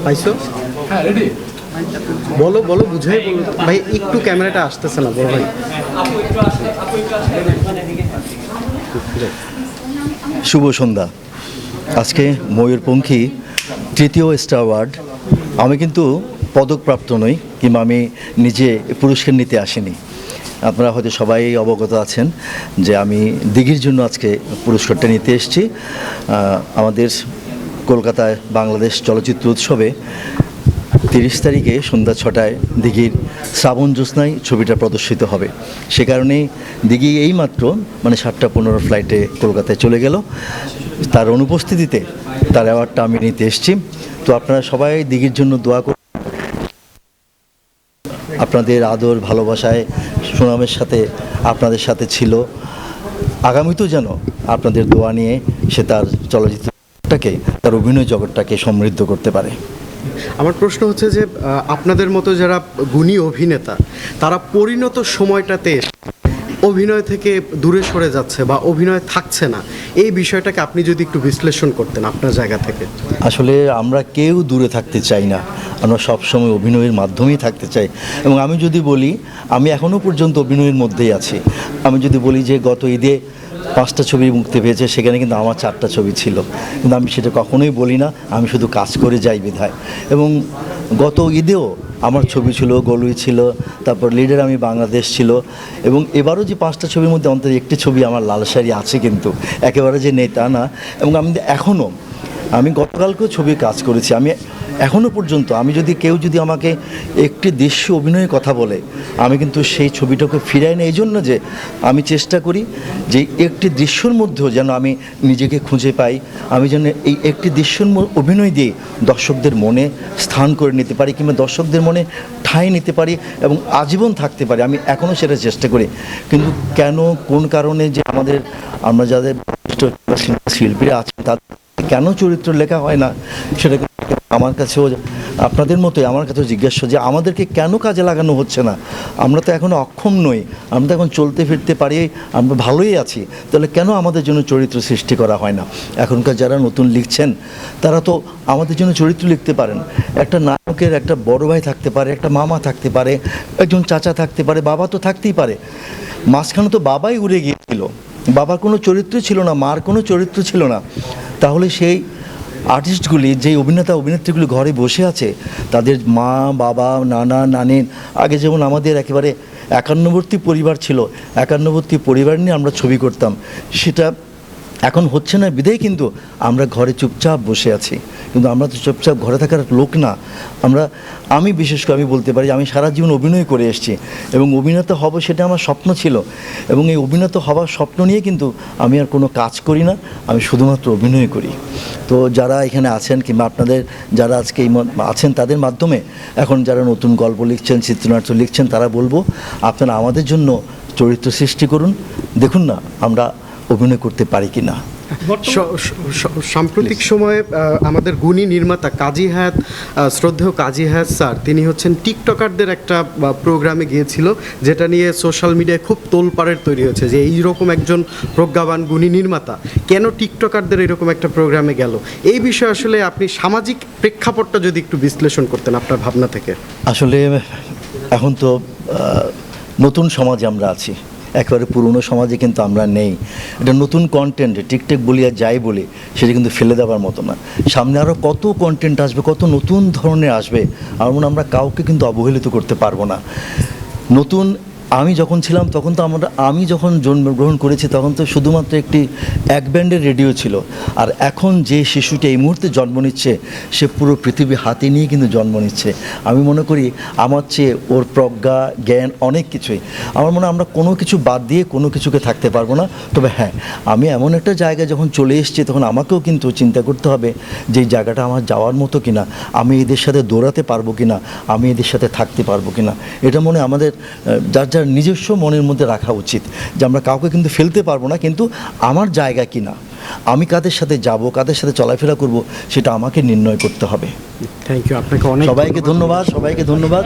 পাইছো? হ্যাঁ রেডি। বলো বলো, বুঝাই বলো ভাই, একটু ক্যামেরাটা আসতেছে না বড় ভাই। শুভ সন্ধ্যা। আজকে ময়ূরপঙ্খী তৃতীয় স্টার অ্যাওয়ার্ড। আমি কিন্তু পদকপ্রাপ্ত নই, কিংবা আমি নিজে পুরস্কার নিতে আসিনি। আপনারা হয়তো সবাই অবগত আছেন যে আমি দিঘির জন্য আজকে পুরস্কারটা নিতে এসেছি। আমাদের কলকাতায় বাংলাদেশ চলচ্চিত্র উৎসবে 30 তারিখে সন্ধ্যা 6টায় দিঘির শ্রাবণ জ্যোৎস্নায় ছবিটা প্রদর্শিত হবে। সে কারণেই দিঘি এইমাত্র 7টা 15 ফ্লাইটে কলকাতায় চলে গেল। তার অনুপস্থিতিতে তার অ্যাওয়ার্ডটা আমি নিতে এসেছি। তো আপনারা সবাই দিঘির জন্য দোয়া করুন। আপনাদের আদর ভালোবাসায় সুনামের সাথে আপনাদের সাথে ছিল, আগামীতেও যেন আপনাদের দোয়া নিয়ে সে তার চলচ্চিত্রটাকে, তার অভিনয় জগৎটাকে সমৃদ্ধ করতে পারে। আমার প্রশ্ন হচ্ছে যে আপনাদের মতো যারা গুণী অভিনেতা, তারা পরিণত সময়টাতে অভিনয় থেকে দূরে সরে যাচ্ছে বা অভিনয় থাকছে না, এই বিষয়টাকে আপনি যদি একটু বিশ্লেষণ করতেন আপনার জায়গা থেকে। আসলে আমরা কেউ দূরে থাকতে চাই না, আমরা সবসময় অভিনয়ের মাধ্যমেই থাকতে চাই। এবং আমি যদি বলি, আমি এখনও পর্যন্ত অভিনয়ের মধ্যেই আছি। আমি যদি বলি যে গত ঈদে 5টা ছবি মুক্তি পেয়েছে, সেখানে কিন্তু আমার 4টা ছবি ছিল, কিন্তু আমি সেটা কখনোই বলি না, আমি শুধু কাজ করে যাই বিধায়। এবং গত ঈদেও আমার ছবি ছিল, গলুই ছিল, তারপর লিডার আমি বাংলাদেশ ছিল। এবং এবারও যে 5টা ছবির মধ্যে অন্তত একটি ছবি আমার লাল শাড়ি আছে, কিন্তু একেবারে যে নেই তা না। এবং আমি গতকালকেও ছবি কাজ করেছি। আমি এখনও পর্যন্ত কেউ যদি আমাকে একটি দৃশ্য অভিনয়ের কথা বলে, আমি কিন্তু সেই ছবিটাকে ফিরাই না। এই জন্য যে আমি চেষ্টা করি যে একটি দৃশ্যর মধ্যেও যেন আমি নিজেকে খুঁজে পাই, আমি যেন এই একটি দৃশ্যর অভিনয় দিয়ে দর্শকদের মনে স্থান করে নিতে পারি, কিংবা দর্শকদের মনে ঠাঁই নিতে পারি এবং আজীবন থাকতে পারি। আমি এখনও সেটা চেষ্টা করি। কিন্তু কেন, কোন কারণে যে আমরা যাদের শিল্পীরা আছেন তাদের কেন চরিত্র লেখা হয় না, সেটা আমার কাছেও, আপনাদের মতোই আমার কাছেও জিজ্ঞাসা যে আমাদেরকে কেন কাজে লাগানো হচ্ছে না। আমরা তো এখনও অক্ষম নই, আমরা তো এখন চলতে ফিরতে পারি, আমরা ভালোই আছি, তাহলে কেন আমাদের জন্য চরিত্র সৃষ্টি করা হয় না? এখনকার যারা নতুন লিখছেন তারা তো আমাদের জন্য চরিত্র লিখতে পারেন। একটা নায়কের একটা বড় ভাই থাকতে পারে, একটা মামা থাকতে পারে, একজন চাচা থাকতে পারে, বাবা তো থাকতেই পারে। মাঝখানে তো বাবাই উড়ে গিয়েছিল, বাবার কোনো চরিত্র ছিল না, মার কোনো চরিত্র ছিল না। তাহলে সেই আর্টিস্টগুলি, যে অভিনেত্রীগুলি ঘরে বসে আছে, তাদের মা বাবা নানা নানির আগে যেমন আমাদের একেবারে একান্নবর্তী পরিবার ছিল, একান্নবর্তী পরিবার নিয়ে আমরা ছবি করতাম, সেটা এখন হচ্ছে না বিধায় কিন্তু আমরা ঘরে চুপচাপ বসে আছি। কিন্তু আমরা তো চুপচাপ ঘরে থাকার লোক না। আমি বিশেষ করে আমি বলতে পারি, আমি সারা জীবন অভিনয় করে এসেছি এবং অভিনেতা হব সেটা আমার স্বপ্ন ছিল। এবং এই অভিনেতা হওয়ার স্বপ্ন নিয়ে কিন্তু আমি আর কোনো কাজ করি না, আমি শুধুমাত্র অভিনয় করি। তো যারা এখানে আছেন, কিংবা আপনাদের যারা আজকে আছেন, তাদের মাধ্যমে এখন যারা নতুন গল্প লিখছেন, চিত্রনাট্য লিখছেন, তারা বলবো আপনারা আমাদের জন্য চরিত্র সৃষ্টি করুন, দেখুন না আমরা অভিনয় করতে পারি কি না। সাম্প্রতিক সময়ে আমাদের গুণী নির্মাতা কাজী হায়াত, শ্রদ্ধেয় কাজী হায়াত স্যার, তিনি হচ্ছেন টিকটকারদের একটা প্রোগ্রামে গিয়েছিল, যেটা নিয়ে সোশ্যাল মিডিয়ায় খুব তোলপাড়ের তৈরি হয়েছে যে এইরকম একজন প্রজ্ঞাবান গুণী নির্মাতা কেন টিকটকারদের এরকম একটা প্রোগ্রামে গেল। এই বিষয়ে আসলে আপনি সামাজিক প্রেক্ষাপটটা যদি একটু বিশ্লেষণ করতেন আপনার ভাবনা থেকে। আসলে এখন তো নতুন সমাজে আমরা আছি, একেবারে পুরনো সমাজে কিন্তু আমরা নেই। এটা নতুন কন্টেন্ট, টিকটক বলি আর যাই বলি, সেটা কিন্তু ফেলে দেওয়ার মতো না। সামনে আরও কত কন্টেন্ট আসবে, কত নতুন ধরনের আসবে, আমরা কাউকে কিন্তু অবহেলিত করতে পারবো না। আমি যখন ছিলাম তখন তো আমি যখন জন্মগ্রহণ করেছি তখন তো শুধুমাত্র একটি এক ব্যান্ডের রেডিও ছিল। আর এখন যে শিশুটি এই মুহূর্তে জন্ম নিচ্ছে, সে পুরো পৃথিবী হাতে নিয়ে কিন্তু জন্ম নিচ্ছে। আমি মনে করি আমার চেয়ে ওর প্রজ্ঞা জ্ঞান অনেক কিছুই। আমার মনে হয় আমরা কোনো কিছু বাদ দিয়ে কোনো কিছুকে থাকতে পারবো না। তবে হ্যাঁ, আমি এমন একটা জায়গায় যখন চলে এসেছি তখন আমাকেও কিন্তু চিন্তা করতে হবে যে এই জায়গাটা আমার যাওয়ার মতো কিনা, আমি এদের সাথে দৌড়াতে পারবো কিনা, আমি এদের সাথে থাকতে পারবো কিনা। এটা মনে আমাদের যার নিজস্ব মনের মধ্যে রাখা উচিত যে আমরা কাউকে কিন্তু ফেলতে পারবো না, কিন্তু আমার জায়গা কিনা, আমি কাদের সাথে যাব, কাদের সাথে চলাফেরা করব, সেটা আমাকে নির্ণয় করতে হবে। থ্যাংক ইউ, আপনাকে অনেক সবাইকে ধন্যবাদ।